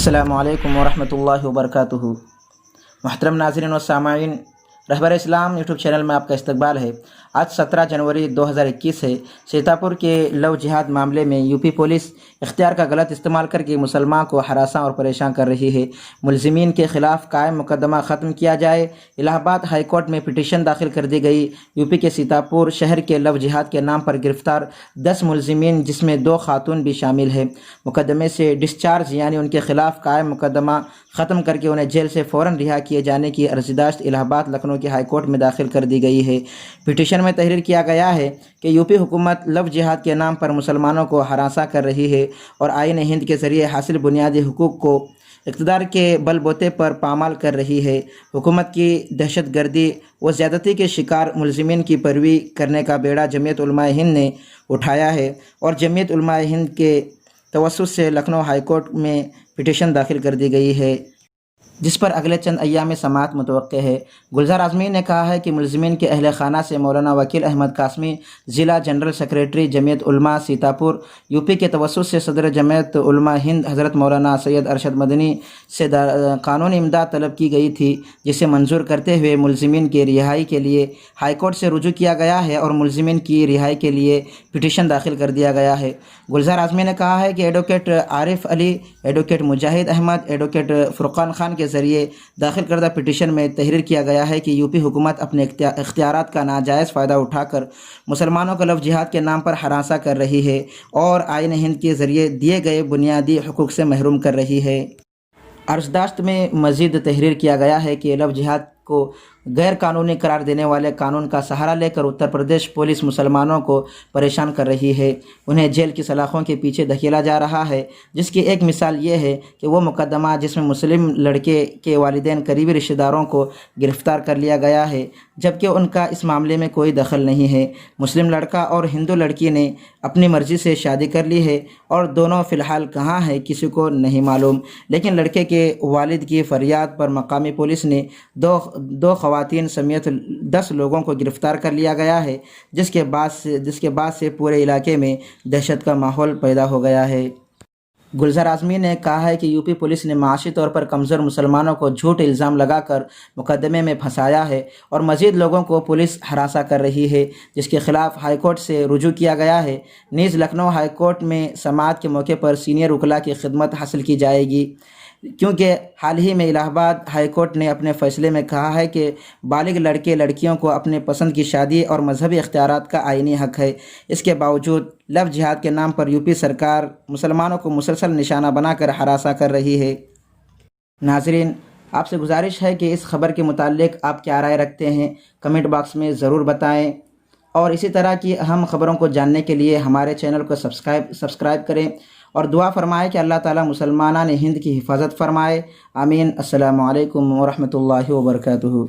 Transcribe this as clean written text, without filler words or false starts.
अस्सलाम वालेकुम वरहमतुल्लाहि वबरकातुहू। मुहतरम नाज़रीन व सामाईन, रहबर इस्लाम यूट्यूब चैनल में आपका इस्तकबाल है। आज 17 जनवरी 2021 है। सीतापुर के लव जिहाद मामले में यूपी पुलिस इख्तियार का गलत इस्तेमाल करके मुसलमान को हरासा और परेशान कर रही है। मुलजिमीन के खिलाफ कायम मुकदमा ख़त्म किया जाए। इलाहाबाद हाई कोर्ट में पिटीशन दाखिल कर दी गई। यूपी के सीतापुर शहर के लव जिहाद के नाम पर गिरफ्तार 10 मुलजिमीन जिसमें 2 खातून भी शामिल है, मुकदमे से डिस्चार्ज यानी उनके खिलाफ कायम मुकदमा ख़त्म करके उन्हें जेल से फ़ौरन रिहा किए जाने की अर्ज़दाश्त इलाहाबाद लखनऊ की हाई कोर्ट में दाखिल कर दी गई है। पिटीशन में तहरीर किया गया है कि यूपी हुकूमत लव जिहाद के नाम पर मुसलमानों को हरासा कर रही है और आईन हिंद के ज़रिए हासिल बुनियादी हुकूक को इक़्तिदार के बलबूते पर पामाल कर रही है। हुकूमत की दहशत गर्दी व ज़्यादती के शिकार मुलजिमीन की पैरवी करने का बेड़ा जमीयत उलमा हिंद ने उठाया है और जमीयत उलमा हिंद के तवस्सुत से लखनऊ हाई कोर्ट में पिटीशन दाखिल कर दी गई है, जिस पर अगले चंद अय्याम में समाअत मुतवक्के है। गुलजार आज़मी ने कहा है कि मुलजिमीन के अहल खाना से मौलाना वकील अहमद कासमी, ज़िला general secretary Jamiat Ulama Sitapur, UP के तवस्सुत से सदर जमीयत उलमा हिंद हज़रत मौलाना सैयद अरशद मदनी से कानूनी इमदाद तलब की गई थी, जिसे मंजूर करते हुए मुलजिमीन की रिहाई के लिए हाई कोर्ट से रुजू किया गया है और मुलजिमीन की रिहाई के लिए पिटीशन दाखिल कर दिया गया है। गुलजार आज़मी ने कहा है कि एडवोकेट आरिफ अली, एडवोकेट मुजाहिद अहमद, एडवोकेट फ़ुरक़ान खान के ज़रिए दाखिल करदा पिटीशन में तहरीर किया गया है कि यूपी हुकूमत अपने इख्तियारात का नाजायज़ फ़ायदा उठाकर मुसलमानों को लव जिहाद के नाम पर हरासा कर रही है और आईन हिंद के ज़रिए दिए गए बुनियादी हुकूक से महरूम कर रही है। अर्ज़दाश्त में मज़ीद तहरीर किया गया है कि लव जिहाद को गैर कानूनी करार देने वाले कानून का सहारा लेकर उत्तर प्रदेश पुलिस मुसलमानों को परेशान कर रही है, उन्हें जेल की सलाखों के पीछे धकेला जा रहा है, जिसकी एक मिसाल ये है कि वो मुकदमा जिसमें मुस्लिम लड़के के वालिदैन करीबी रिश्तेदारों को गिरफ़्तार कर लिया गया है, जबकि उनका इस मामले में कोई दखल नहीं है। मुस्लिम लड़का और हिंदू लड़की ने अपनी मर्ज़ी से शादी कर ली है और दोनों फ़िलहाल कहाँ है किसी को नहीं मालूम, लेकिन लड़के के वालिद की फ़रियाद पर मकामी पुलिस ने दो ख़वातीन समेत 10 लोगों को गिरफ़्तार कर लिया गया है, जिसके बाद से पूरे इलाके में दहशत का माहौल पैदा हो गया है। गुलजार आज़मी ने कहा है कि यूपी पुलिस ने माशी तौर पर कमज़ोर मुसलमानों को झूठ इल्ज़ाम लगाकर मुकदमे में फंसाया है और मज़ीद लोगों को पुलिस हरासा कर रही है, जिसके ख़िलाफ़ हाई कोर्ट से रुजू किया गया है। नीज़ लखनऊ हाई कोर्ट में समाअत के मौके पर सीनियर वकला की खिदमत हासिल की जाएगी, क्योंकि हाल ही में इलाहाबाद हाई कोर्ट ने अपने फ़ैसले में कहा है कि बालिग लड़के लड़कियों को अपने पसंद की शादी और मजहबी इख्तियारात का आईनी हक़ है। इसके बावजूद लव जिहाद के नाम पर यूपी सरकार मुसलमानों को मुसलसल निशाना बनाकर हरासा कर रही है। नाज़रीन, आपसे गुजारिश है कि इस खबर के मुताल्लिक़ आप क्या राय रखते हैं, कमेंट बॉक्स में ज़रूर बताएँ और इसी तरह की अहम ख़बरों को जानने के लिए हमारे चैनल को सब्सक्राइब करें और दुआ फरमाएँ कि अल्लाह ताला मुसलमानान हिंद की हिफाजत फरमाए। आमीन। अस्सलामु अलैकुम वरहमतुल्लाहि वबरकातुहू।